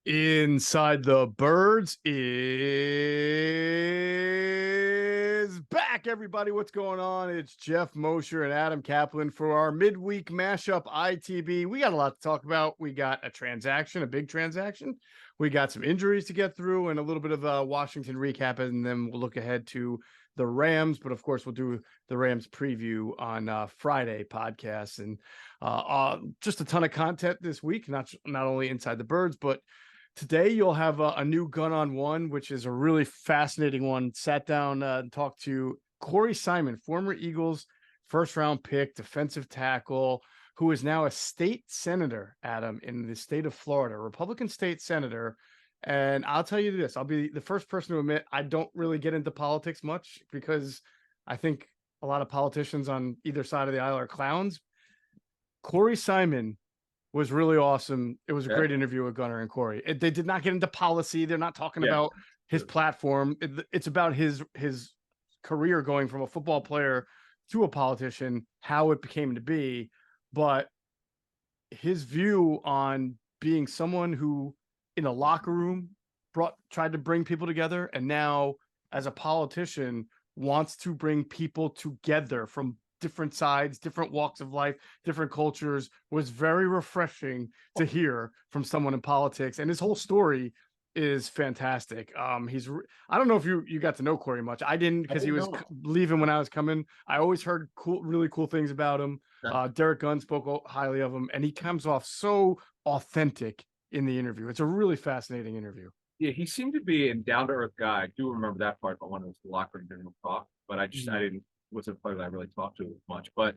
Inside the Birds is back, everybody. What's going on? It's Geoff, Mosher, and Adam Caplan for our midweek mashup ITB. We got a lot to talk about. We got a transaction, a big transaction. We got some injuries to get through and a little bit of a Washington recap, and then we'll look ahead to the Rams. But of course, we'll do the Rams preview on Friday podcast, and just a ton of content this week. Not only Inside the Birds, but today you'll have a new gun on one, which is a really fascinating one. Sat down and talked to Corey Simon, former Eagles first round pick, defensive tackle, who is now a state senator, Adam, in the state of Florida, Republican state senator. And I'll tell you this, I'll be the first person to admit I don't really get into politics much because I think a lot of politicians on either side of the aisle are clowns. Corey Simon was really awesome. It was a great interview with Gunnar and Corey. They did not get into policy. They're not talking about his platform. It's about his career going from a football player to a politician, how it became to be. But his view on being someone who in a locker room tried to bring people together, and now as a politician wants to bring people together from different sides, different walks of life, different cultures, was very refreshing to hear from someone in politics. And his whole story is fantastic. I don't know if you got to know Corey much. I didn't, because he was leaving when I was coming. I always heard really cool things about him. Derek Gunn spoke highly of him, and he comes off so authentic in the interview. It's a really fascinating interview. Yeah, he seemed to be a down-to-earth guy. I do remember that part, but when it was the locker room, didn't talk. But I wasn't a player that I really talked to much. But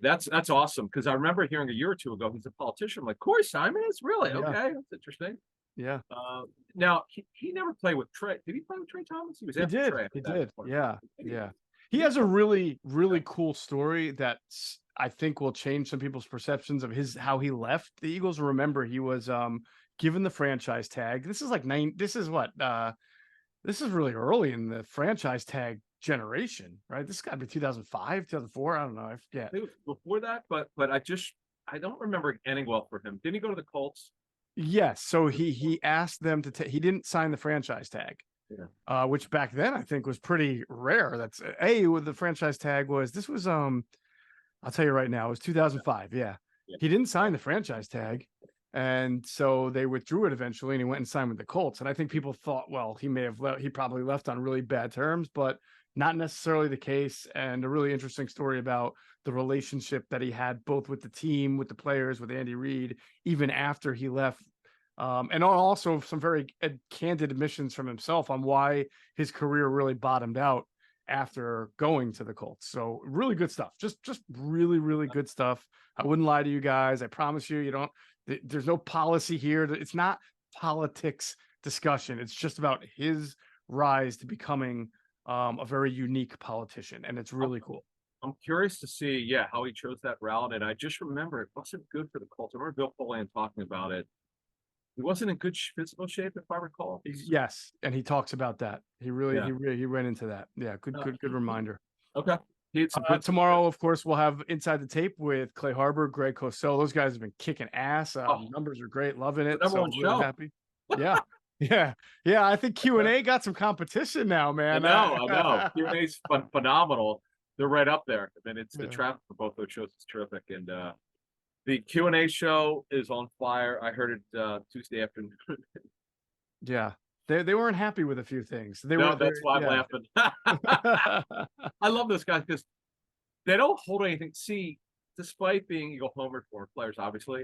that's awesome, because I remember hearing a year or two ago he's a politician. I'm like, Corey Simon is really okay. That's interesting. Yeah. Now he never played with Trey. Did he play with Trey Thomas? He did. Trey he did. Yeah. He has a really cool story that I think will change some people's perceptions of how he left the Eagles. Remember, he was given the franchise tag. This is really early in the franchise tag generation, right? This has got to be 2005, 2004. I don't know. I forget. It was before that, but I don't remember it ending well for him. Didn't he go to the Colts? Yes. So he asked them to he didn't sign the franchise tag. Yeah. Which back then I think was pretty rare. That's with the franchise tag was I'll tell you right now, it was 2005. Yeah. He didn't sign the franchise tag. And so they withdrew it eventually, and he went and signed with the Colts. And I think people thought, well, he probably left on really bad terms, but not necessarily the case. And a really interesting story about the relationship that he had both with the team, with the players, with Andy Reid, even after he left. And also some very candid admissions from himself on why his career really bottomed out after going to the Colts. So really good stuff. Just really, really good stuff. I wouldn't lie to you guys. I promise you, there's no policy here. It's not politics discussion. It's just about his rise to becoming a very unique politician. And it's really cool. I'm curious to see, how he chose that route. And I just remember it wasn't good for the Colts. I remember Bill Polian talking about it. He wasn't in good physical shape, if I recall. Yes, and he talks about that. He went into that. Yeah, good reminder. Okay. Tomorrow, of course, we'll have Inside the Tape with Clay Harbor, Greg Cosell. Those guys have been kicking ass. Numbers are great, loving it. So I'm really happy. Yeah. I think Q&A got some competition now, man. I know. Q&A's phenomenal. They're right up there. And it's the traffic for both those shows is terrific. And the Q&A show is on fire. I heard it Tuesday afternoon. Yeah. They weren't happy with a few things. That's why I'm laughing. I love those guys because they don't hold anything. See, despite being Eagle homer for players, obviously,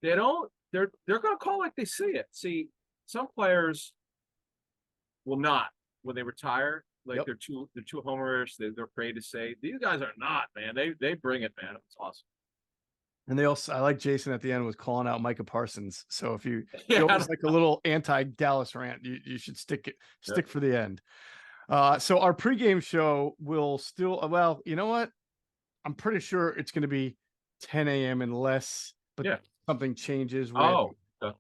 they're going to call like they see it. See, some players will not when they retire. Like they're too homerish. They're afraid to say. These guys are not, man. They bring it, man. It's awesome. And I like Jason at the end was calling out Micah Parsons. So if you feel like a little anti-Dallas rant, you should stick for the end. So our pregame show will still, you know what? I'm pretty sure it's going to be 10 a.m. unless something changes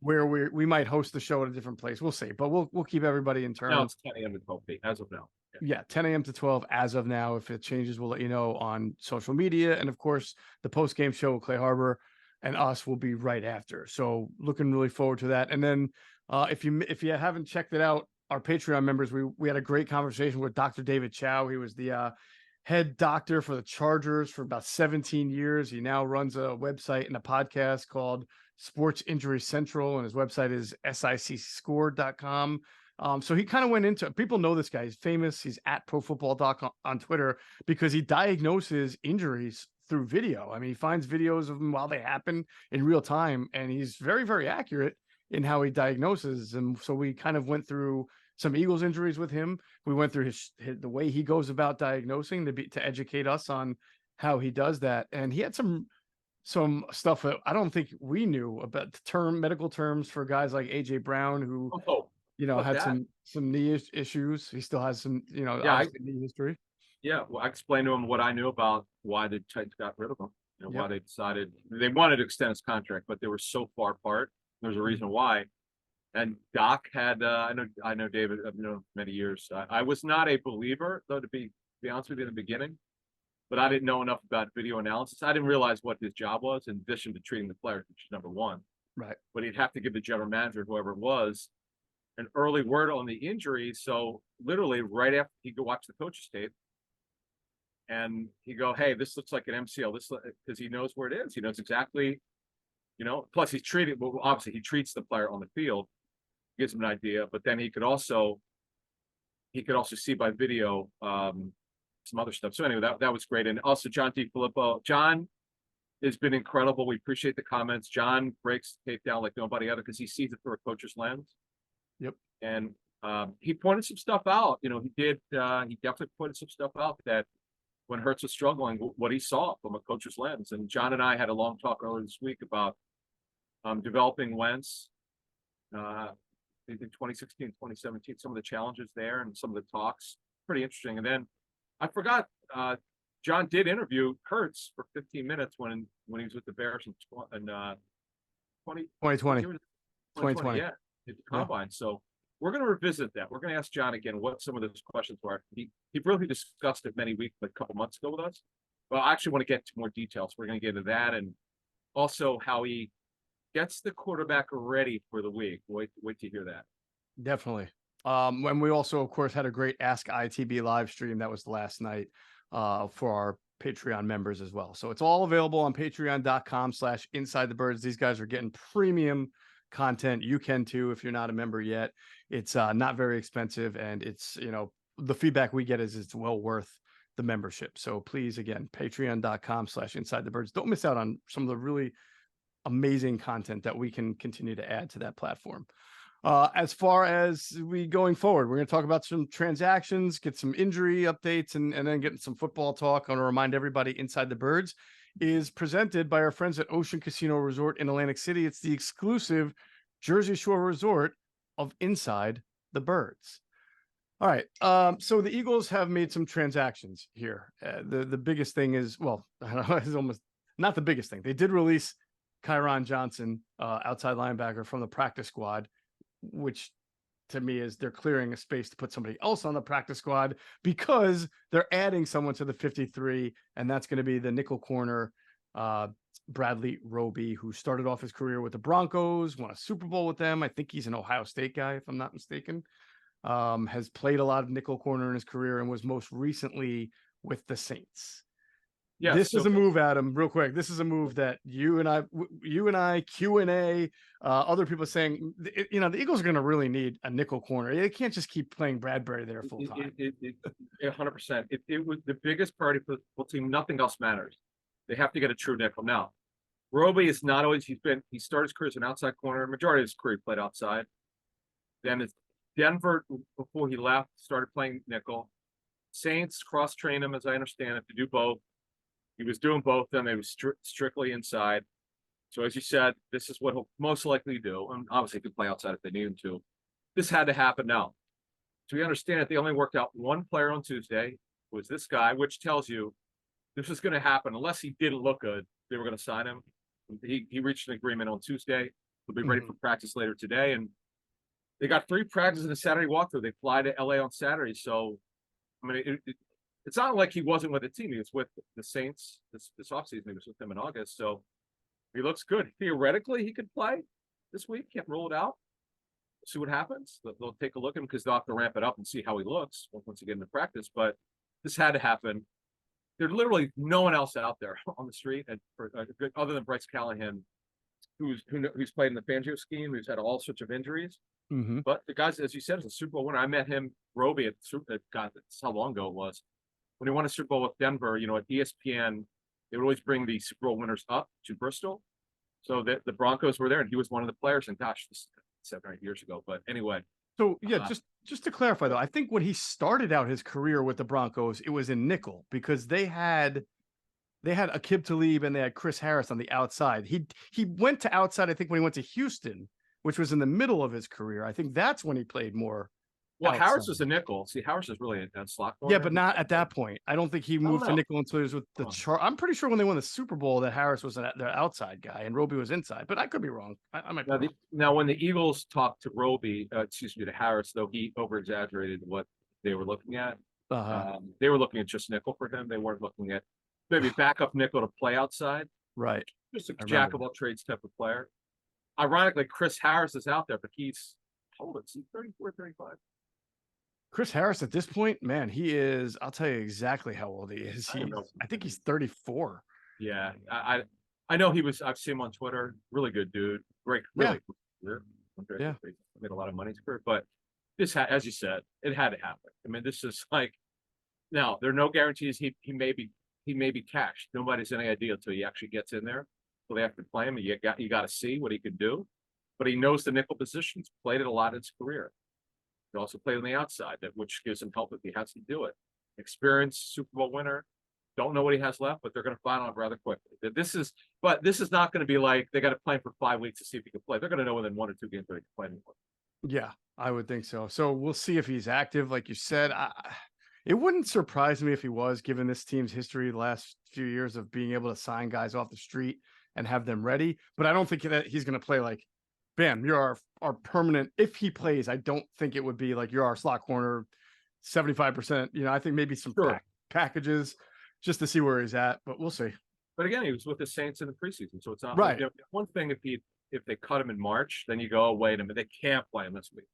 where we might host the show at a different place. We'll see, but we'll keep everybody in terms. No, it's 10 a.m. to 12 p.m. as of now. Yeah, 10 a.m. to 12 as of now. If it changes, we'll let you know on social media. And of course, the post-game show with Clay Harbor. and us will be right after. So looking really forward to that. And then if you haven't checked it out, our Patreon members, we had a great conversation with Dr. David Chow. He was the head doctor for the Chargers for about 17 years. He now runs a website and a podcast called Sports Injury Central, and his website is sicscore.com. So he kind of went into, people know this guy. He's famous. He's at ProFootball.com on Twitter because he diagnoses injuries through video. I mean, he finds videos of them while they happen in real time, and he's very, very accurate in how he diagnoses them. So we kind of went through some Eagles injuries with him. We went through the way he goes about diagnosing to educate us on how he does that. And he had some stuff that I don't think we knew about, the medical terms for guys like AJ Brown, who had some knee issues. He still has some, knee history. Yeah, well, I explained to him what I knew about why the Titans got rid of him. Why they decided they wanted to extend his contract, but they were so far apart. There's a reason why. And Doc had, I know David, I've known many years. I was not a believer, though, to be honest with you, in the beginning, but I didn't know enough about video analysis. I didn't realize what his job was in addition to treating the players, which is number one. Right. But he'd have to give the general manager, whoever it was, an early word on the injury. So literally right after he go watch the coach's tape, and he go, hey, this looks like an MCL. This, because he knows where it is. He knows exactly, plus he's treated, well, obviously he treats the player on the field, gives him an idea, but then he could also see by video some other stuff. So anyway, that was great. And also John DiFilippo. John has been incredible. We appreciate the comments. John breaks the tape down like nobody other because he sees it through a coach's lens. Yep. And he pointed some stuff out. He definitely pointed some stuff out that when Hurts was struggling, what he saw from a coach's lens. And John and I had a long talk earlier this week about developing Wentz in 2016, 2017, some of the challenges there and some of the talks. Pretty interesting. And then I forgot, John did interview Hurts for 15 minutes when he was with the Bears in 2020. 2020, yeah, at the Combine. So we're going to revisit that. We're going to ask John again what some of those questions were. He really discussed it a couple months ago with us. Well, I actually want to get to more details. We're going to get into that, and also how he gets the quarterback ready for the week. Wait to hear that. Definitely. When we also, of course, had a great Ask ITB live stream that was last night for our Patreon members as well. So it's all available on patreon.com/InsideTheBirds. These guys are getting premium content. You can too if you're not a member yet. It's not very expensive, and it's the feedback we get is it's well worth the membership. So please, again, patreon.com/InsideTheBirds. Don't miss out on some of the really amazing content that we can continue to add to that platform. As far as we going forward, we're going to talk about some transactions, get some injury updates, and then get some football talk. I want to remind everybody, Inside the Birds is presented by our friends at Ocean Casino Resort in Atlantic City. It's the exclusive Jersey Shore resort of Inside the Birds. All right. So the Eagles have made some transactions here. The biggest thing is, well, I don't know, it's almost not the biggest thing. They did release Kyron Johnson, outside linebacker, from the practice squad, which to me is they're clearing a space to put somebody else on the practice squad because they're adding someone to the 53, and that's going to be the nickel corner, Bradley Roby, who started off his career with the Broncos, won a Super Bowl with them. I think he's an Ohio State guy, if I'm not mistaken. Has played a lot of nickel corner in his career and was most recently with the Saints. Yeah, this is a move, Adam, real quick. This is a move that you and I, Q&A, other people saying, the Eagles are going to really need a nickel corner. They can't just keep playing Bradbury there full time. 100%. It was the biggest priority for the team. Nothing else matters. They have to get a true nickel. Now, Roby is not always, he started his career as an outside corner. Majority of his career he played outside. Then it's Denver, before he left, started playing nickel. Saints cross-trained him, as I understand it, to do both. He was doing both, then they was strictly inside. So as you said, this is what he'll most likely do. And obviously he could play outside if they need him to. This had to happen now. So we understand that they only worked out one player on Tuesday, was this guy, which tells you this was going to happen. Unless he didn't look good, they were going to sign him. He reached an agreement on Tuesday. He'll be ready for practice later today. And they got 3 practices and a Saturday walkthrough. They fly to LA on Saturday. So, I mean, it's not like he wasn't with the team. He was with the Saints this offseason. He was with them in August. So He looks good. Theoretically, he could play this week. Can't rule it out. See what happens. They'll take a look at him because they'll have to ramp it up and see how he looks once he get into practice. But this had to happen. There's literally no one else out there on the street other than Bryce Callahan, who's played in the Fangio scheme, who's had all sorts of injuries. Mm-hmm. But the guys, as you said, is a Super Bowl winner. I met him, Roby, God, that's how long ago it was. When he won a Super Bowl with Denver, at ESPN, they would always bring the Super Bowl winners up to Bristol. So the Broncos were there, and he was one of the players. And gosh, this is 7 or 8 years ago. But anyway. So yeah, just to clarify though, I think when he started out his career with the Broncos, it was in nickel because they had Aqib Talib and they had Chris Harris on the outside. He went to outside, I think, when he went to Houston, which was in the middle of his career. I think that's when he played more. Well, outside. Harris was a nickel. See, Harris is really a slot corner. Yeah, but not at that point. I don't think he moved to nickel until he was with the chart. I'm pretty sure when they won the Super Bowl that Harris was their outside guy and Roby was inside, but I could be wrong. I might be wrong. Now, when the Eagles talked to Roby, to Harris, though he over-exaggerated what they were looking at. They were looking at just nickel for him. They weren't looking at maybe backup nickel to play outside. Right. Just a jack of all trades type of player. Ironically, Chris Harris is out there, but he's, how old is he? 34, 35. Chris Harris at this point, man, he is. I'll tell you exactly how old he is. I think he's 34. Yeah, I know he was. I've seen him on Twitter. Really good dude. Great, really. Yeah, made a lot of money for it. But this, as you said, it had to happen. I mean, this is like. Now there are no guarantees. He may be cashed. Nobody's any idea until he actually gets in there. So they have to play him. And you got to see what he can do. But he knows the nickel positions. Played it a lot in his career. He also played on the outside, which gives him help if he has to do it. Experienced Super Bowl winner. Don't know what he has left, but they're going to find out rather quickly. This is not going to be like they got to play him for 5 weeks to see if he can play. They're going to know within 1 or 2 games that he can play anymore. Yeah, I would think so. So we'll see if he's active, like you said. It wouldn't surprise me if he was, given this team's history the last few years of being able to sign guys off the street and have them ready. But I don't think that he's going to play like, bam, you're our permanent. If he plays, I don't think it would be like you're our slot corner, 75%. I think maybe some packages just to see where he's at, but we'll see. But again, he was with the Saints in the preseason, so it's not right. One thing if they cut him in March, then you go, oh, wait a minute, they can't play him this week.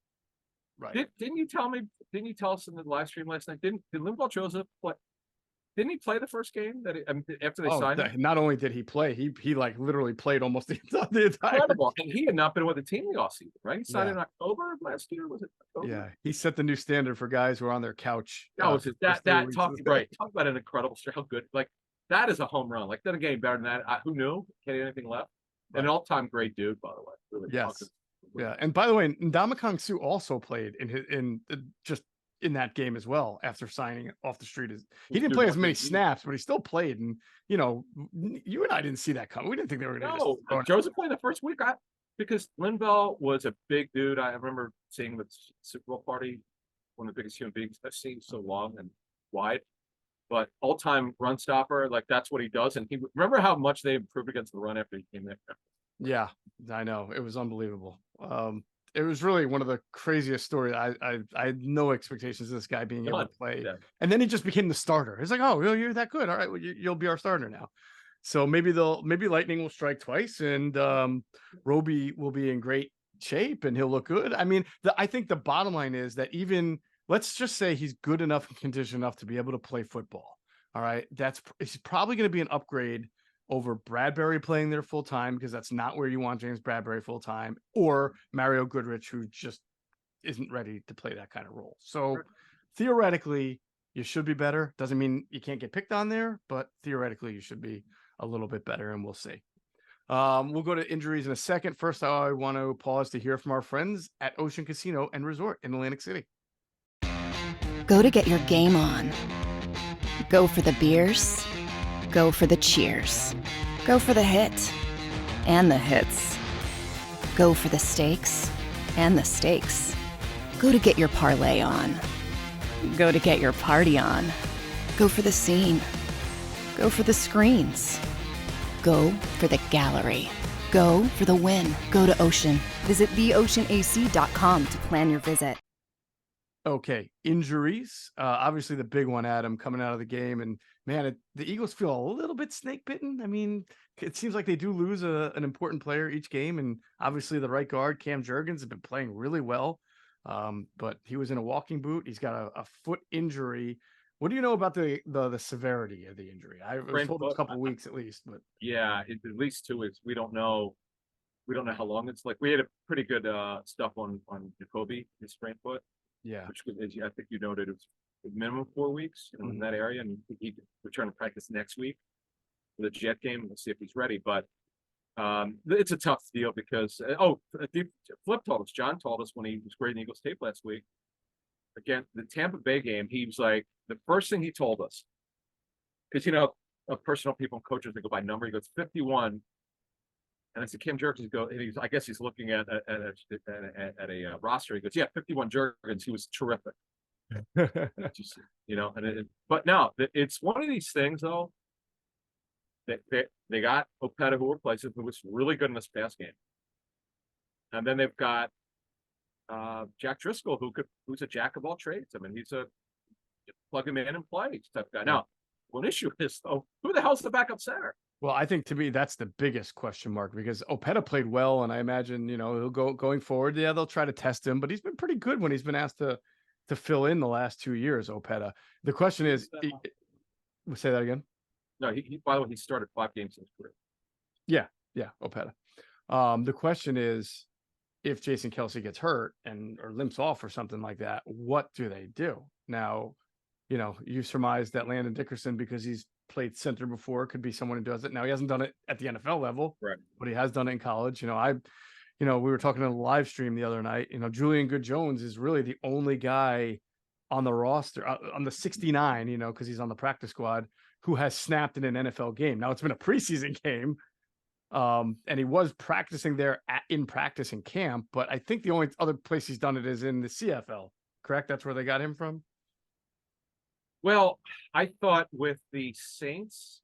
Right? Didn't you tell us in the live stream last night? Did Linval Joseph play? Didn't he play the first game after they signed him? Not only did he play, he like literally played almost the entire Incredible. And he had not been with the team the offseason, right? He signed in October of last year, was it October? Yeah, he set the new standard for guys who are on their couch. Talk about an incredible story. How good, like that is a home run. Like nothing getting better than that. Who knew? Can't anything left. Right. An all-time great dude, by the way. Really yes. Yeah, and by the way, Ndamukong Suh also played in that game as well after signing off the street. He didn't play as many snaps, but he still played. And you and I didn't see that coming. We didn't think they were going to. No, Joseph played the first week. Because Linval was a big dude. I remember seeing the Super Bowl party, one of the biggest human beings I've seen, so long and wide. But all-time run stopper, like that's what he does. And remember how much they improved against the run after he came there. Yeah, I know. It was unbelievable. It was really one of the craziest stories. I had no expectations of this guy being able to play. Yeah. And then he just became the starter. It's like, oh, you're that good. All right, well, you'll be our starter now. So maybe lightning will strike twice and Roby will be in great shape and he'll look good. I mean, I think the bottom line is that even let's just say he's good enough and conditioned enough to be able to play football. All right. It's probably going to be an upgrade over Bradbury playing there full time, because that's not where you want James Bradbury full time, or Mario Goodrich, who just isn't ready to play that kind of role. So theoretically, you should be better. Doesn't mean you can't get picked on there, but theoretically, you should be a little bit better, and we'll see. We'll go to injuries in a second. First, I want to pause to hear from our friends at Ocean Casino and Resort in Atlantic City. Go to get your game on. Go for the beers. Go for the cheers. Go for the hit and the hits. Go for the stakes and the stakes. Go to get your parlay on. Go to get your party on. Go for the scene. Go for the screens. Go for the gallery. Go for the win. Go to Ocean. Visit theoceanac.com to plan your visit. Okay, injuries. Obviously the big one, Adam, coming out of the game, and man, the Eagles feel a little bit snake bitten. I mean, it seems like they do lose an important player each game, and obviously the right guard, Cam Jurgens, has been playing really well. But he was in a walking boot. He's got a foot injury. What do you know about the severity of the injury? I was Sprained told it's a foot. couple weeks at least, but Yeah, at least 2 weeks. We don't know. We don't know how long it's like. We had a pretty good stuff on Jacoby, his sprained foot, yeah. which I think you noted it was minimum 4 weeks, in that area, and he could return to practice next week for the Jet game. We'll see if he's ready, but it's a tough deal because Flip told us, John told us when he was grading Eagles tape last week. Again, the Tampa Bay game, he was like, the first thing he told us, because personal people and coaches, they go by number. He goes 51. And I said, Cam Jurgens, I guess he's looking at a roster. He goes, yeah, 51 Jurgens. He was terrific. But no, it's one of these things though. That they got Opeta, who replaces, who was really good in this past game, and then they've got Jack Driscoll, who's a jack of all trades. I mean, he's a plug him in and play type guy. Now, one issue is though, who the hell's the backup center? Well, I think to me that's the biggest question mark because Opeta played well, and I imagine he'll going forward. Yeah, they'll try to test him, but he's been pretty good when he's been asked to fill in the last 2 years. Opeta. The question is, say that again. No, he by the way, he started 5 games in his career. Yeah, Opeta. The question is, if Jason Kelce gets hurt or limps off or something like that, what do they do? Now, you surmise that Landon Dickerson, because he's played center before, could be someone who does it. Now he hasn't done it at the NFL level, right? But he has done it in college. We were talking on the live stream the other night. Julian Good-Jones is really the only guy on the roster on the 69. Because he's on the practice squad, who has snapped in an NFL game. Now it's been a preseason game, and he was practicing there in practice in camp. But I think the only other place he's done it is in the CFL. Correct? That's where they got him from. Well, I thought with the Saints.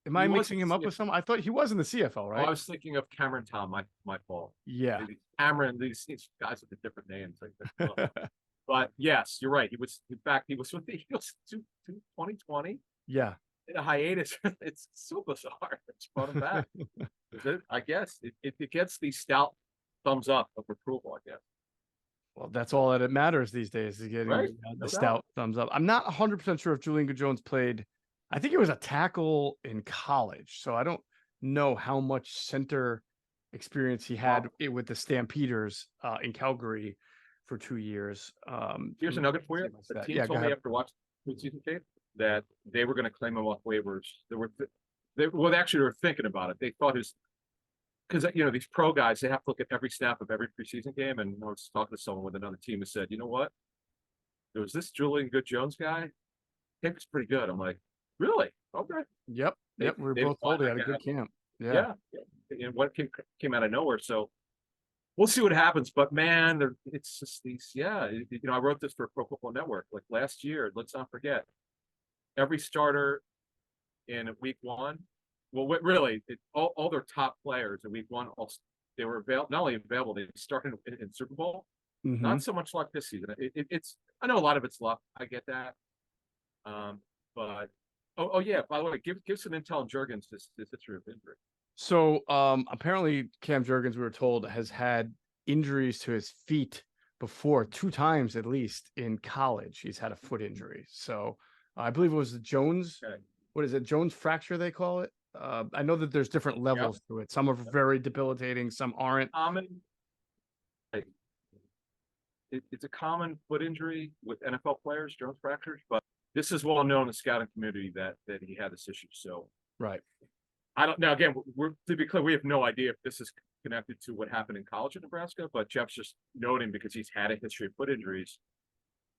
Am I mixing him up with someone? I thought he was in the CFL, right? I was thinking of Cameron Tom. My fault. Yeah, maybe Cameron. These guys with the different names. But yes, you're right. He was, in fact, he was with the Eagles 2020. Yeah, in a hiatus. It's so bizarre. It's brought him back. I guess it gets the stout thumbs up of approval. I guess. Well, that's all that it matters these days, is getting the stout thumbs up. I'm not 100% sure if Julian Good-Jones played. I think it was a tackle in college, so I don't know how much center experience he had with the Stampeders in Calgary for 2 years. Here's a nugget for you. The team told me after watching the season tape that they were going to claim him off waivers. They were thinking about it. They thought because these pro guys, they have to look at every snap of every preseason game. And I was talking to someone with another team who said, you know what? There was this Julian Good-Jones guy. I think it's pretty good. I'm like, really? Okay. Yep. We're both told he had a good camp. Yeah. And what came out of nowhere. So we'll see what happens. But man, it's just these. Yeah. I wrote this for Pro Football Network like last year. Let's not forget every starter in week 1. Well, really, all their top players in week 1, they were not only available, they started in Super Bowl. Mm-hmm. Not so much luck this season. It's I know a lot of it's luck. I get that. But yeah. By the way, give some intel on Jurgens this history of injury. So apparently Cam Jurgens, we were told, has had injuries to his feet before 2 times at least in college. He's had a foot injury. So I believe it was the Jones. Okay. What is it? Jones fracture, they call it. I know that there's different levels to it. Some are very debilitating, some aren't. It's a common foot injury with NFL players, Jones fractures, but this is well known in the scouting community that he had this issue. So right. I don't now again, to be clear, we have no idea if this is connected to what happened in college in Nebraska, but Geoff's just noting because he's had a history of foot injuries.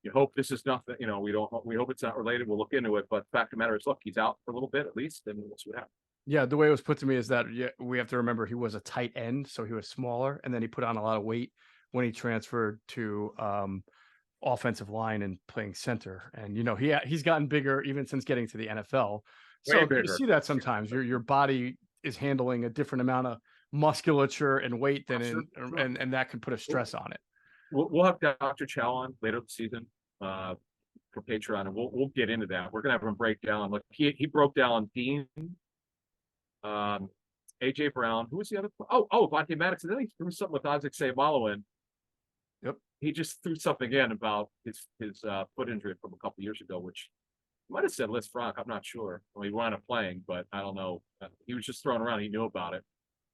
You hope this is nothing, we hope it's not related. We'll look into it, but fact of the matter is, look, he's out for a little bit at least, and we'll see what happens. Yeah, the way it was put to me is that we have to remember he was a tight end, so he was smaller, and then he put on a lot of weight when he transferred to offensive line and playing center. And he's gotten bigger even since getting to the NFL. So you see that sometimes your body is handling a different amount of musculature and weight than and that could put a stress on it. we'll have Dr. Chow on later this season for Patreon, and we'll get into that. We're gonna have him break down. Like he broke down Dean, AJ Brown. Who was the other? Vontae Maddox, and then he threw something with Isaac Seumalo in. Yep. He just threw something in about his foot injury from a couple years ago, which might have said Liz Frank. I'm not sure. Well, he wound up playing, but I don't know. He was just throwing around. He knew about it.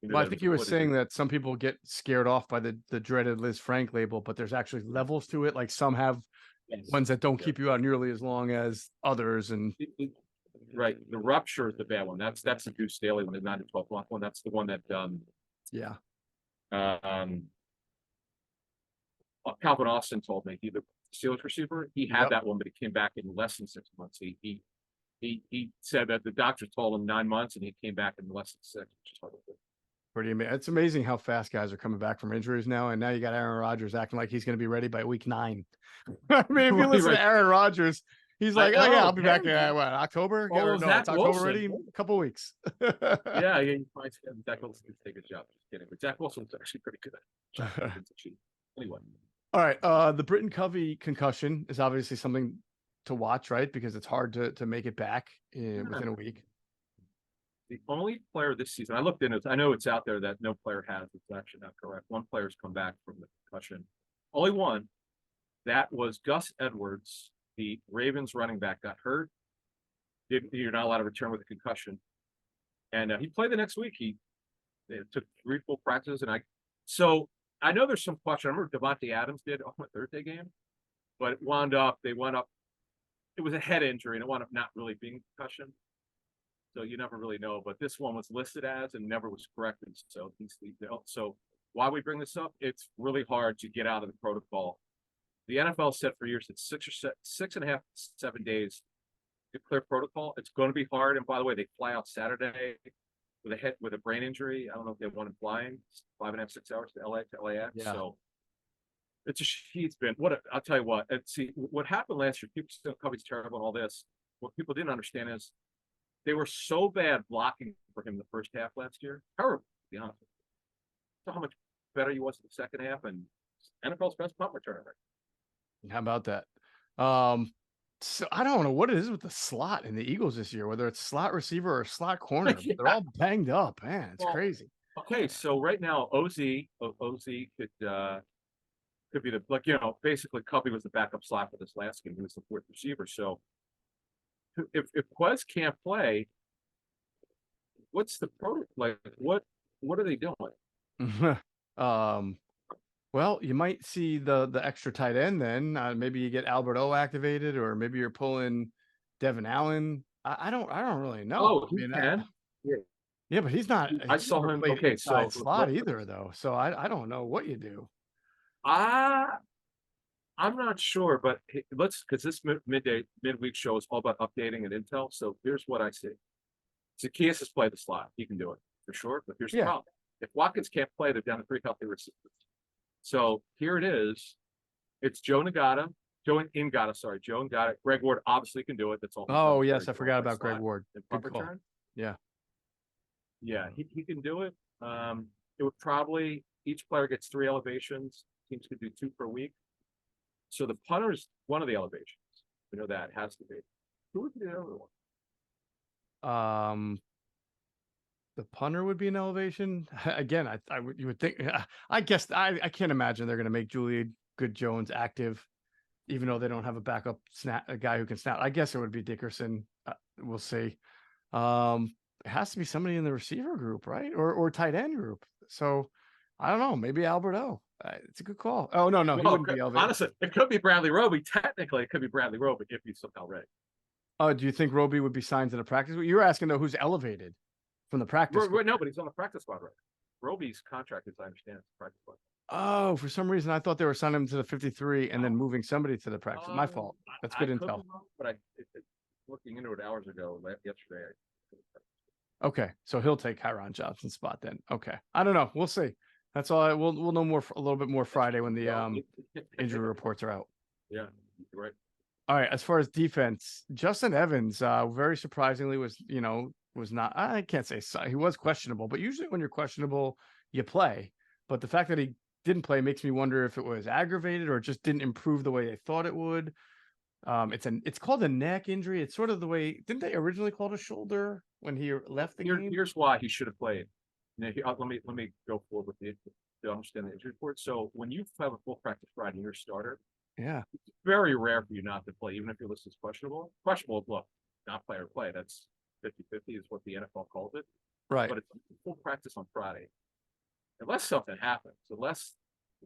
Well, I think he was saying that some people get scared off by the dreaded Liz Frank label, but there's actually levels to it. Like some have ones that don't keep you out nearly as long as others. And right, the rupture is the bad one. That's the Goose Daily one, the 9 to 12 month one. That's the one that Calvin Austin told me, the Steelers receiver, he had that one, but he came back in less than 6 months. He said that the doctor told him 9 months, and he came back in less than 6, which is hard to do. Pretty amazing. It's amazing how fast guys are coming back from injuries now. And now you got Aaron Rodgers acting like he's going to be ready by week 9. I mean, if you listen to Aaron Rodgers, he's like, "Oh yeah, I'll be back in October." Oh, No, it's October already. A couple weeks. Yeah, you might Zach Wilson can take a job. Just kidding, but Zach Wilson's actually pretty good at it. Anyway. All right. The Britton Covey concussion is obviously something to watch, right? Because it's hard to make it back within a week. The only player this season, I looked into it, I know it's out there that no player has. It's actually not correct. One player's come back from the concussion. Only one. That was Gus Edwards, the Ravens running back, got hurt. You're not allowed to return with a concussion. And he played the next week. They took 3 full practices. So I know there's some question. I remember Devontae Adams did on the Thursday game, but it wound up, it was a head injury, and it wound up not really being concussion. So you never really know, but this one was listed as and never was corrected. So why we bring this up? It's really hard to get out of the protocol. The NFL said for years it's 6.5 to 7 days to clear protocol. It's going to be hard. And by the way, they fly out Saturday with a brain injury. I don't know if they want him flying 5.5 to 6 hours to LAX. Yeah. So he's been I'll tell you what. See what happened last year. People still Covey's terrible and all this. What people didn't understand is they were so bad blocking for him the first half last year. Terrible, to be honest with you. So how much better he was in the second half, and NFL's best punt returner. How about that? So I don't know what it is with the slot in the Eagles this year, whether it's slot receiver or slot corner. Yeah. They're all banged up, man. It's crazy. Okay, so right now OZ could be basically Covey was the backup slot for this last game. He was the 4th receiver. So if Quez can't play, what's the like? What are they doing? Well, you might see the extra tight end then. Maybe you get Albert O activated, or maybe you're pulling Devin Allen. I don't really know. Oh, he can. Yeah, but he's not. I saw him. Okay, so slot either though. So I don't know what you do. I'm not sure, but because this midweek show is all about updating and intel. So here's what I see. Zacchaeus has played the slot. He can do it for sure. But here's the problem. If Watkins can't play, they're down to 3 healthy receivers. So here it is. It's Joe Ngata. Greg Ward obviously can do it. That's all. Oh, yes. I forgot about Greg Ward. Good call. Yeah. Yeah, he can do it. It would probably, each player gets 3 elevations. Teams could do 2 per week. So the punter is one of the elevations. We know that has to be. Who would be the other one? The punter would be an elevation. Again, you would think. I guess I can't imagine they're going to make Julian Good-Jones active, even though they don't have a backup a guy who can snap. I guess it would be Dickerson. We'll see. It has to be somebody in the receiver group, right, or tight end group. So I don't know. Maybe Albert O. It's a good call. Oh no, he wouldn't be elevated. Honestly, it could be Bradley Roby. Technically, it could be Bradley Roby if he's somehow ready. Oh, do you think Roby would be signed to the practice? You're asking though, who's elevated from the practice? No, but he's on the practice squad right. Roby's contract, as I understand, is practice squad. Oh, for some reason I thought they were signing him to the 53 and then moving somebody to the practice. My fault. That's good intel. But looking into it hours ago, yesterday. Okay, so he'll take Kyron Johnson's spot then. Okay, I don't know. We'll see. That's all. We'll know more a little bit more Friday when the injury reports are out. Yeah, you're right. All right. As far as defense, Justin Evans, very surprisingly, was not. I can't say he was questionable, but usually when you're questionable, you play. But the fact that he didn't play makes me wonder if it was aggravated or just didn't improve the way they thought it would. It's called a neck injury. It's sort of the way, didn't they originally call it a shoulder when he left the game? Here's why he should have played. Now, let me go forward with the to understand the injury report. So when you have a full practice Friday and you're a starter, Yeah. it's very rare for you not to play, even if you're listed as questionable. Questionable, look, not play or play. That's 50-50 is what the NFL calls it. Right. But it's full practice on Friday. Unless something happens, unless,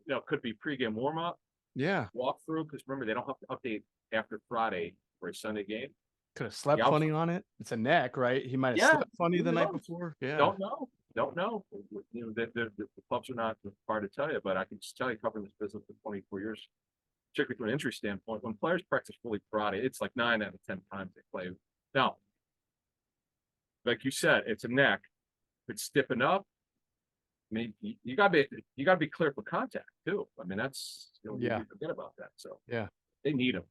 it could be pregame warm-up, Yeah. walkthrough, because remember, they don't have to update after Friday for a Sunday game. Could have slept Yeah, funny on it. It's a neck, right? He might have slept funny the night before. Yeah. Don't know. The clubs are not required to tell you, but I can just tell you, covering this business for 24 years, particularly from an injury standpoint, when players practice fully Friday, it's like 9 out of 10 times they play. Now, like you said, it's a neck. If it's stiffened up, I mean, you gotta be clear for contact too. I mean, that's you forget about that. So yeah, they need him.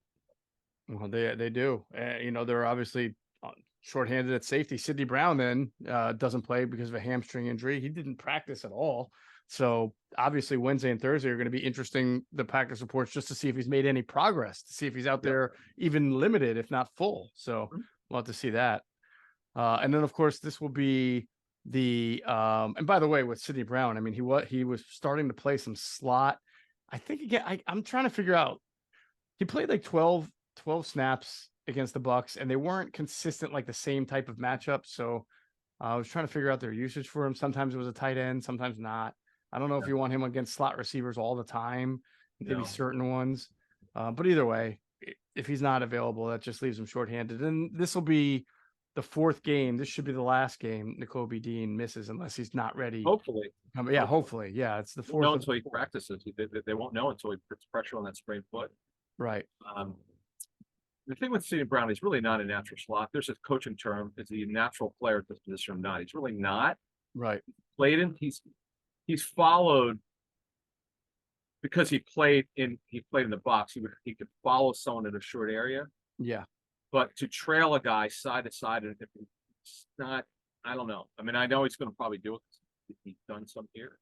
Well, they do. They're obviously shorthanded at safety. Sidney Brown then doesn't play because of a hamstring injury. He didn't practice at all. So obviously Wednesday and Thursday are going to be interesting, the practice reports, just to see if he's made any progress, to see if he's out there even limited, if not full. So we'll have to see that. And then of course this will be the and by the way, with Sidney Brown, I mean, he was starting to play some slot. I think again, I'm trying to figure out, he played like 12 snaps against the Bucks, and they weren't consistent, like the same type of matchup. So I was trying to figure out their usage for him. Sometimes it was a tight end, sometimes not. I don't know if you want him against slot receivers all the time, maybe certain ones. But either way, if he's not available, that just leaves him shorthanded. And this will be the fourth game. This should be the last game Nakobe Dean misses unless he's not ready. Hopefully. Hopefully. Yeah, it's the fourth. Know until he practices. They won't know until he puts pressure on that sprained foot. Right. The thing with Sidney Brown, he's really not a natural slot. There's a coaching term. Is he a natural player at this position or not? He's really not. Right. He's followed because he played in the box. He could follow someone in a short area. Yeah. But to trail a guy side to side, and if it's not, I don't know. I mean, I know he's going to probably do it. He's done some here.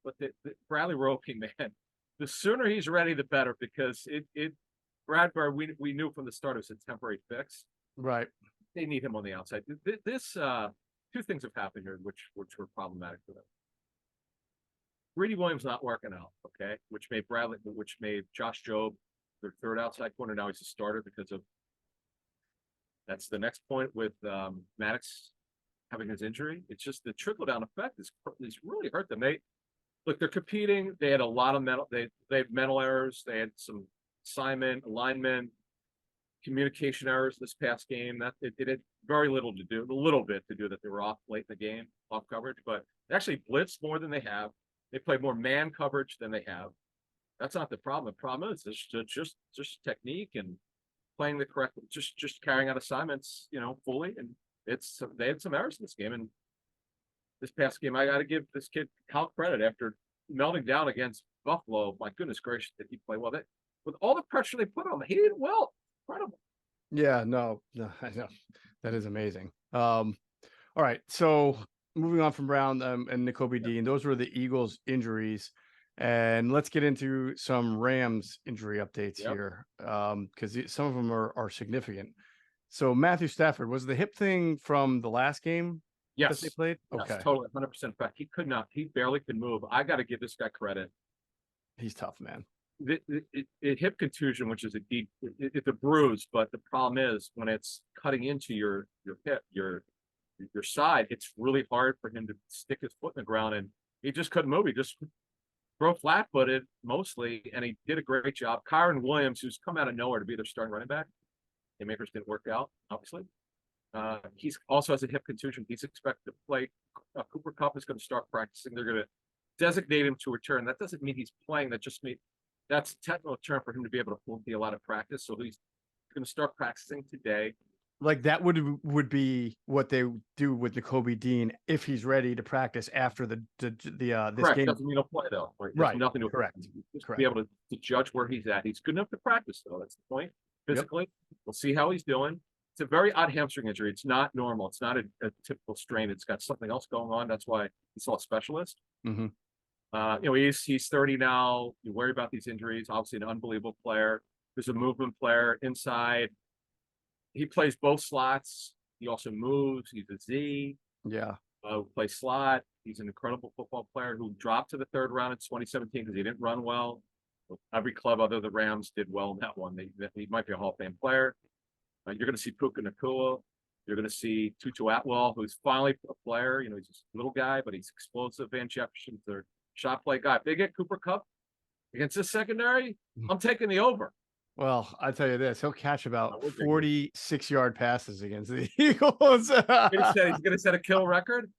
But the Bradley Roby, man, the sooner he's ready, the better, because Bradbury, we knew from the start it was a temporary fix. Right. They need him on the outside. This two things have happened here, which were problematic for them. Greedy Williams not working out, okay, which made Josh Jobe their third outside corner. Now he's a starter because of. That's the next point with Maddox having his injury. It's just the trickle down effect is really hurt them. They're competing. They had a lot of they had mental errors. They had some assignment, alignment, communication errors this past game. That it had very little to do, a little bit to do that they were off late in the game, off coverage, but they actually blitzed more than they have. They played more man coverage than they have. That's not the problem. The problem is just technique and playing the correct, just carrying out assignments, fully. And they had some errors in this game. And this past game, I got to give this kid Cal credit after melting down against Buffalo. My goodness gracious, did he play well? With all the pressure they put on him, he did well. Incredible. Yeah, no, I know. That is amazing. All right, so moving on from Brown and Nakobe Dean, those were the Eagles' injuries. And let's get into some Rams injury updates here, because some of them are significant. So Matthew Stafford, was the hip thing from the last game that they played? Yes, okay, totally, 100% fact. He barely could move. I got to give this guy credit. He's tough, man. The hip contusion, which is it's a bruise, but the problem is when it's cutting into your hip, your side, it's really hard for him to stick his foot in the ground, and he just couldn't move. He just throw flat-footed mostly, and he did a great job. Kyron Williams, who's come out of nowhere to be their starting running back, the makers didn't work out, obviously. He's also has a hip contusion. He's expected to play. Cooper Kupp is going to start practicing. They're going to designate him to return. That doesn't mean he's playing. That's a technical term for him to be able to be a lot of practice. So he's going to start practicing today. Like that would be what they do with Nakobe Dean if he's ready to practice after this Correct. game. Doesn't mean he'll play though. Right. Nothing to Correct. Just be able to judge where he's at. He's good enough to practice though. That's the point. Physically, we'll see how he's doing. It's a very odd hamstring injury. It's not normal. It's not a typical strain. It's got something else going on. That's why he saw a specialist. Mm-hmm. He's 30 now. You worry about these injuries. Obviously, an unbelievable player. There's a movement player inside. He plays both slots. He also moves. He's a Z. Yeah. Plays slot. He's an incredible football player who dropped to the third round in 2017 because he didn't run well. Every club other than the Rams did well in that one. He might be a Hall of Fame player. You're going to see Puka Nacua. You're going to see Tutu Atwell, who's finally a player. He's a little guy, but he's explosive. Van Jefferson's their shot play guy. If they get Cooper Kupp against this secondary, I'm taking the over. Well, I tell you this, he'll catch about 46-yard passes against the Eagles. He's gonna set a kill record.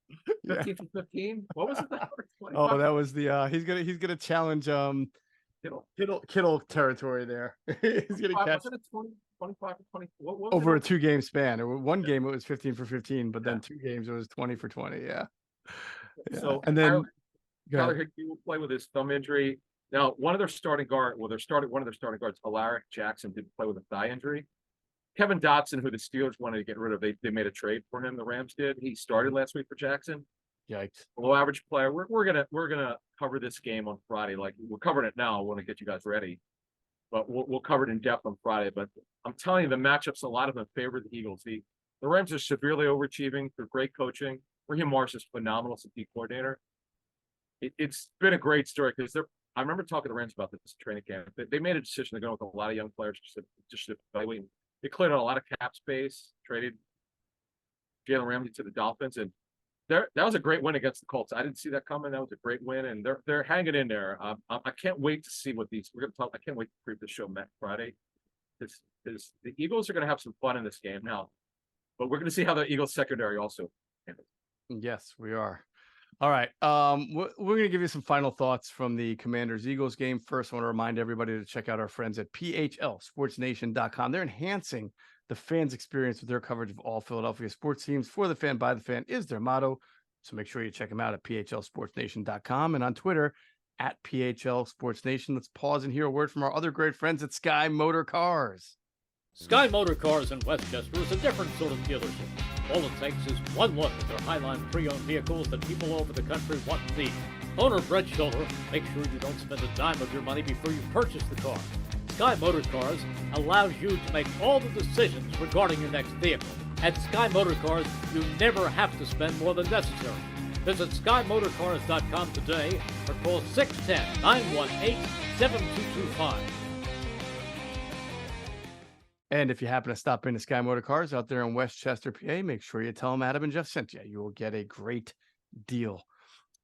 15 for 15. What was it? Oh, that was the he's gonna challenge Kittle territory there. He's gonna catch 25 for 20. What over a 2-game span. Or one game it was 15 for 15, but then 2 games it was 20 for 20. Yeah. So and then Tyler Higbee will play with his thumb injury. Now, one of their starting guards, Alaric Jackson, did play with a thigh injury. Kevin Dotson, who the Steelers wanted to get rid of, they made a trade for him. The Rams did. He started last week for Jackson. Yikes. Below average player. We're gonna cover this game on Friday. Like, we're covering it now. I want to get you guys ready, but we'll cover it in depth on Friday. But I'm telling you, the matchups, a lot of them favor the Eagles. The Rams are severely overachieving through great coaching. Raheem Morris is phenomenal as a D coordinator. It's been a great story because I remember talking to Rams about this training camp. They made a decision to go with a lot of young players just to evaluate. They cleared out a lot of cap space, traded Jalen Ramsey to the Dolphins, and that was a great win against the Colts. I didn't see that coming. That was a great win, and they're hanging in there. I can't wait to see what we're going to talk. I can't wait to preview the show next Friday. Because the Eagles are going to have some fun in this game now, but we're going to see how the Eagles secondary also handles. Yes, we are. All right. We're going to give you some final thoughts from the Commanders-Eagles game. First, I want to remind everybody to check out our friends at phlsportsnation.com. They're enhancing the fans' experience with their coverage of all Philadelphia sports teams. For the fan, by the fan is their motto. So make sure you check them out at phlsportsnation.com and on Twitter at phlsportsnation. Let's pause and hear a word from our other great friends at Sky Motor Cars. Sky Motor Cars in Westchester is a different sort of dealership. All it takes is one look at their Highline pre-owned vehicles that people all over the country want and need. Owner Brett Schiller, make sure you don't spend a dime of your money before you purchase the car. Sky Motor Cars allows you to make all the decisions regarding your next vehicle. At Sky Motor Cars, you never have to spend more than necessary. Visit SkyMotorCars.com today or call 610-918-7225. And if you happen to stop into Sky Motor Cars out there in Westchester, PA, make sure you tell them Adam and Geoff sent you. You will get a great deal.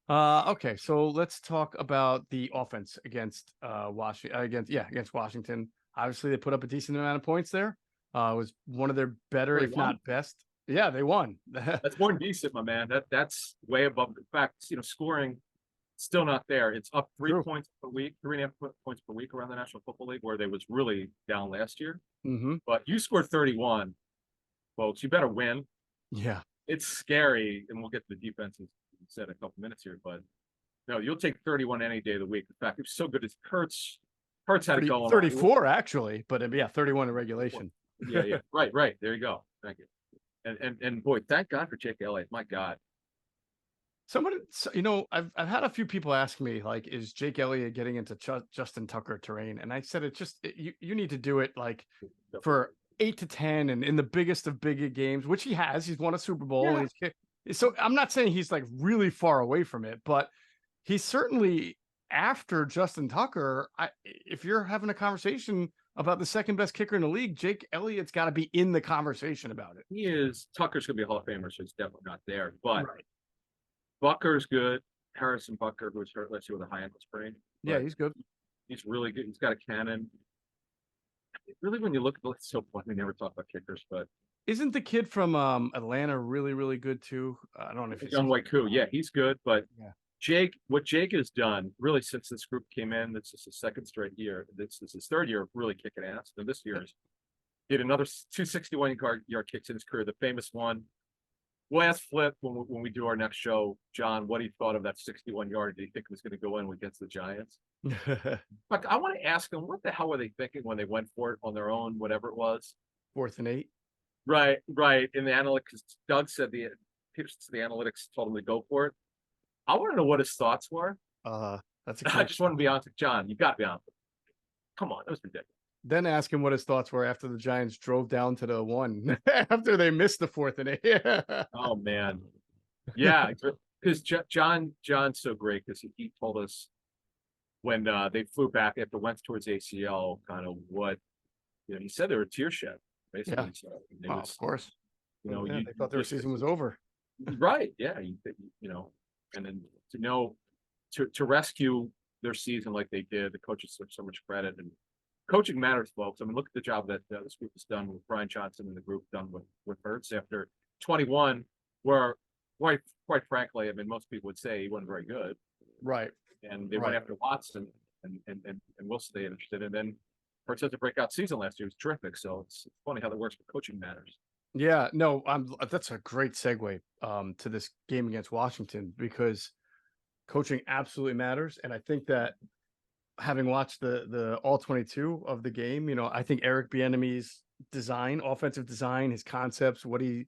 Okay, so let's talk about the offense against Washington. Obviously, they put up a decent amount of points there. It was one of their better, if not best. Yeah, they won. That's more than decent, my man. That's way above the fact. Scoring still not there. It's up 3 points per week, 3.5 points per week around the National Football League, where they was really down last year. Mm-hmm. But you scored 31, folks. You better win. Yeah, it's scary, and we'll get to the defenses in a couple minutes here. But no, you'll take 31 any day of the week. In fact, it was so good. It hurts had it going. 34 actually, but 31 in regulation. Yeah. Right. There you go. Thank you. And boy, thank God for Jake Elliott. My God. I've had a few people ask me, like, is Jake Elliott getting into Justin Tucker terrain? And I said, you need to do it like for 8 to 10 and in the biggest of big games, which he has. He's won a Super Bowl. Yeah. And so I'm not saying he's like really far away from it, but he's certainly after Justin Tucker. If you're having a conversation about the second best kicker in the league, Jake Elliott's got to be in the conversation about it. He is. Tucker's going to be a Hall of Famer, so he's definitely not there. But Bucker's good. Harrison Bucker, who's hurt last year with a high ankle sprain. Yeah, he's good. He's really good. He's got a cannon. Really, when you look at it's so funny, we never talk about kickers, but isn't the kid from Atlanta really, really good too? I don't know if he's Young White Koo. Yeah, he's good. But what Jake has done really since this group came in, this is his second straight year. This is his third year of really kicking ass. And this year, he had another 261-yard kicks in his career. The famous one. We'll ask Flip when we do our next show, John, what he thought of that 61-yard. Did he think it was going to go in against the Giants? But I want to ask him, what the hell were they thinking when they went for it on their own, whatever it was? 4th and 8. Right. In the analytics, Doug said the analytics told him to go for it. I want to know what his thoughts were. That's a I great. just want to be honest with John. You got to be honest. Come on, that was ridiculous. Then ask him what his thoughts were after the Giants drove down to the 1 after they missed the 4th inning. Oh man, yeah, because John's so great because he told us when they flew back after Wentz towards ACL, kind of what he said they were tear shed basically. Yeah. So Of course. you know, Yeah, you they thought their just- season was over. right, yeah, and then to know to rescue their season like they did, the coaches took so much credit, and coaching matters, folks. I mean, look at the job that this group has done with Brian Johnson and the group done with Hurts after 21, where quite frankly, I mean, most people would say he wasn't very good, Right. and they Right. went after Watson and we'll stay interested. And then Hurts had a breakout season last year; it was terrific. So it's funny how that works, but coaching matters. Yeah, no, that's a great segue to this game against Washington because coaching absolutely matters. And I think that having watched the all 22 of the game, I think Eric Bieniemy's offensive design, his concepts, what he,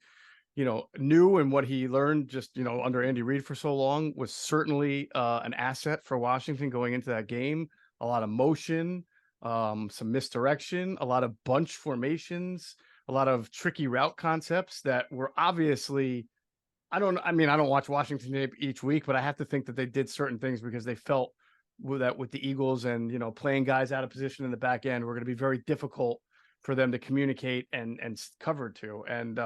knew and what he learned just, under Andy Reid for so long was certainly an asset for Washington going into that game. A lot of motion, some misdirection, a lot of bunch formations, a lot of tricky route concepts that were obviously, I don't watch Washington tape each week, but I have to think that they did certain things because they felt that with the Eagles and, playing guys out of position in the back end were going to be very difficult for them to communicate and cover to. And,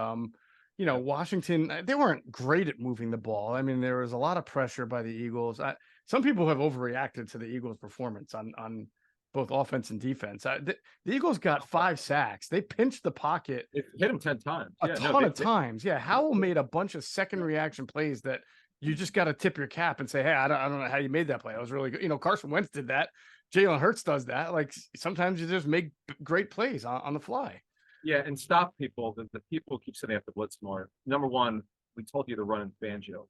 Washington, they weren't great at moving the ball. I mean, there was a lot of pressure by the Eagles. Some people have overreacted to the Eagles' performance on both offense and defense. The Eagles got 5 sacks. They pinched the pocket. It hit him 10 times. A ton of times. Yeah. Howell made a bunch of second reaction plays that you just got to tip your cap and say, hey, I don't know how you made that play. That was really good. Carson Wentz did that. Jalen Hurts does that. Like sometimes you just make great plays on the fly. Yeah, and stop people. The people keep saying they have to blitz more. Number one, we told you to run in Fangio.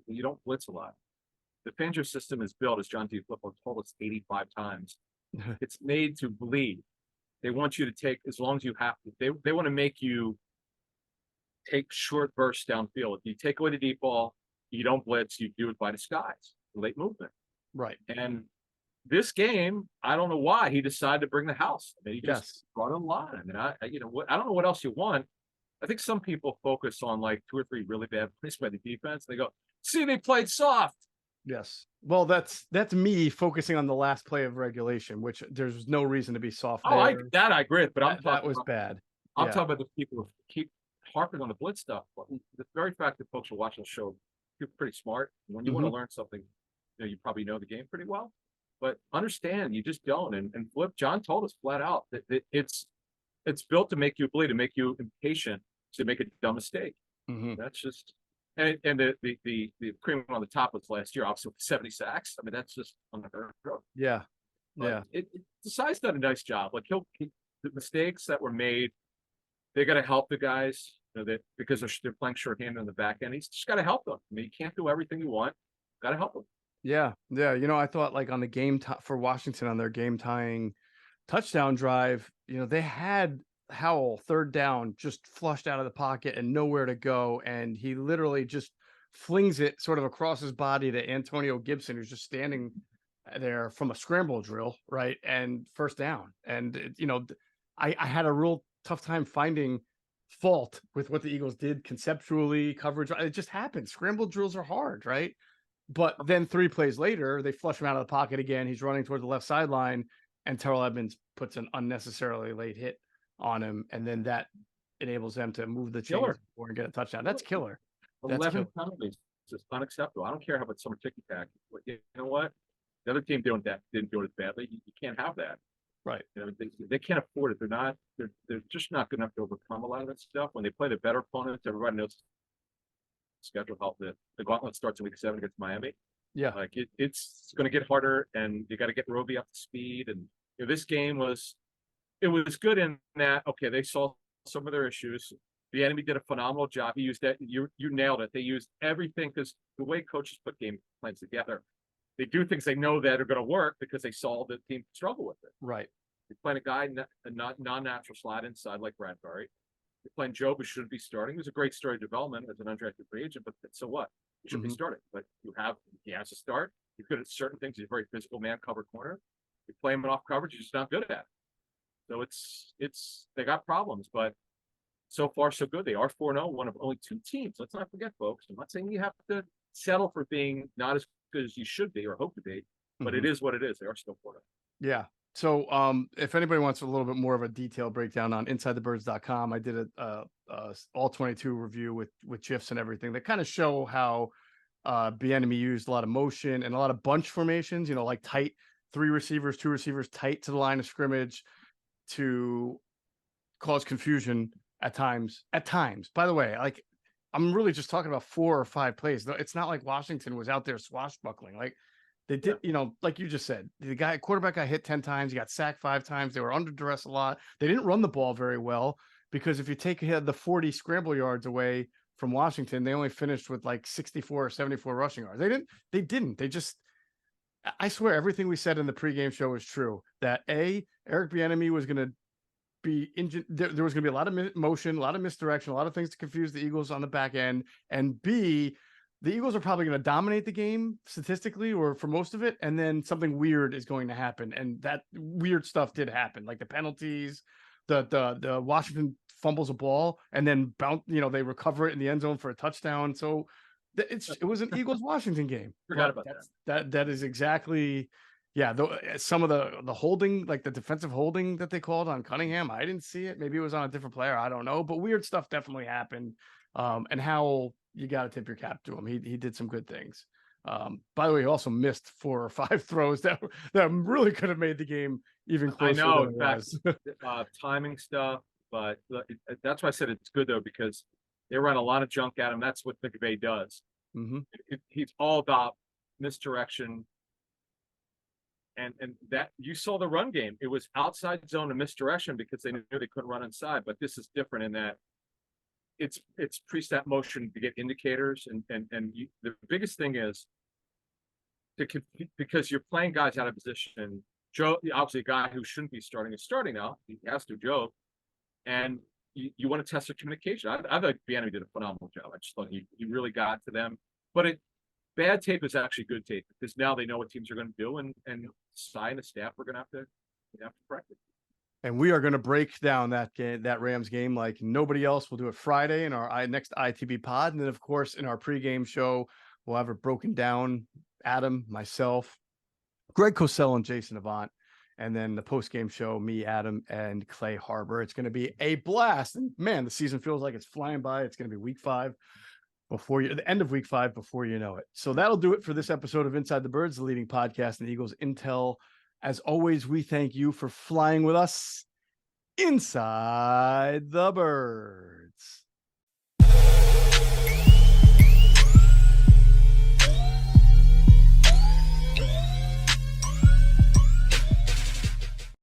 You don't blitz a lot. The Fangio system is built, as John D. Flippo told us 85 times. It's made to bleed. They want you to take as long as you have to. They want to make you take short bursts downfield. If you take away the deep ball, you don't blitz. You do it by disguise, late movement. Right. And this game, I don't know why he decided to bring the house. I mean, he just brought a lot. I mean, I don't know what else you want. I think some people focus on like 2 or 3 really bad plays by the defense. They go, see, they played soft. Yes. Well, that's me focusing on the last play of regulation, which there's no reason to be soft. Oh, I agree. But that was bad. I'm talking about the people who keep harping on the blitz stuff. The very fact that folks are watching the show, you're pretty smart. When you want to learn something, you probably know the game pretty well. But understand, you just don't. And Flip, John told us flat out that it's built to make you bleed, to make you impatient, to make a dumb mistake. That's just and the cream on the top was last year, obviously with 70 sacks. I mean, that's just unheard of. Yeah. But the side's done a nice job. Like the mistakes that were made, they got to help the guys because they're playing shorthand on the back end. He's just got to help them. I mean, you can't do everything you want. Got to help them. Yeah. I thought like on the game for Washington on their game tying touchdown drive, they had Howell 3rd down just flushed out of the pocket and nowhere to go, and he literally just flings it sort of across his body to Antonio Gibson, who's just standing there from a scramble drill, right? And 1st down. And I had a real tough time finding fault with what the Eagles did conceptually, coverage. It just happened. Scramble drills are hard, right? But then 3 plays later, they flush him out of the pocket again. He's running towards the left sideline, and Terrell Edmonds puts an unnecessarily late hit on him, and then that enables them to move the chains and get a touchdown. That's killer. 11 penalties. It's just unacceptable. I don't care how much some ticky-tack. You know what? The other team didn't do it as badly. You can't have that. Right. They can't afford it. They're just not good enough to overcome a lot of that stuff. When they play the better opponents, everybody knows schedule help. The gauntlet starts in week 7 against Miami. Yeah. Like it's going to get harder, and you got to get Roby up to speed. And this game was good in that, okay, they saw some of their issues. The enemy did a phenomenal job. He used that. You nailed it. They used everything, because the way coaches put game plans together, they do things they know that are going to work because they saw the team struggle with it. Right. You're playing a guy, a non-natural slide inside like Bradbury. You're playing Job, who shouldn't be starting. It was a great story of development as an undrafted free agent, but so what? He shouldn't be starting. But he has to start. You're good at certain things. He's a very physical man, cover corner. You play him off coverage, he's just not good at it. So they got problems, but so far so good. They are 4-0, one of only 2 teams. Let's not forget, folks. I'm not saying you have to settle for being not as good as you should be or hope to be, but it is what it is. They are still 4-0. Yeah. So if anybody wants a little bit more of a detailed breakdown on InsideTheBirds.com, I did a all 22 review with GIFs and everything that kind of show how Bieniemy used a lot of motion and a lot of bunch formations, like tight 3 receivers, 2 receivers tight to the line of scrimmage to cause confusion at times. By the way, like I'm really just talking about 4 or 5 plays. It's not like Washington was out there swashbuckling. Like they did, like you just said, the quarterback got hit 10 times. He got sacked 5 times. They were under duress a lot. They didn't run the ball very well because if you take the 40 scramble yards away from Washington, they only finished with like 64 or 74 rushing yards. They just, I swear everything we said in the pregame show is true. That Eric Bieniemy was going to be injured. There was going to be a lot of motion, a lot of misdirection, a lot of things to confuse the Eagles on the back end. And B, the Eagles are probably going to dominate the game statistically or for most of it. And then something weird is going to happen. And that weird stuff did happen, like the penalties, the Washington fumbles a ball and then bounce, they recover it in the end zone for a touchdown. So it was an Eagles Washington game. Forgot about that. That is exactly. Yeah, some of the holding, like the defensive holding that they called on Cunningham, I didn't see it. Maybe it was on a different player. I don't know. But weird stuff definitely happened. And Howell, you got to tip your cap to him. He did some good things. By the way, he also missed 4 or 5 throws that really could have made the game even closer. I know, than in fact, timing stuff. But that's why I said it's good, though, because they run a lot of junk at him. That's what McVay does. Mm-hmm. He's all about misdirection. And that you saw the run game. It was outside zone and misdirection because they knew they couldn't run inside. But this is different in that it's pre-snap motion to get indicators. The biggest thing is because you're playing guys out of position. Joe, obviously a guy who shouldn't be starting is starting now. He has to, Joe. And you want to test their communication. I thought Bieniemy did a phenomenal job. I just thought he really got to them. But bad tape is actually good tape because now they know what teams are going to do, and Sy and the staff are going to have to correct it. And we are going to break down that Rams game like nobody else. We'll do it Friday in our next ITB pod, and then of course in our pregame show we'll have it broken down. Adam, myself, Greg Cosell, and Jason Avant, and then the postgame show, me, Adam, and Clay Harbor. It's going to be a blast, and man, the season feels like it's flying by. It's going to be week 5. The end of week 5 before you know it. So that'll do it for this episode of Inside the Birds, the leading podcast in Eagles Intel. As always, we thank you for flying with us inside the Birds.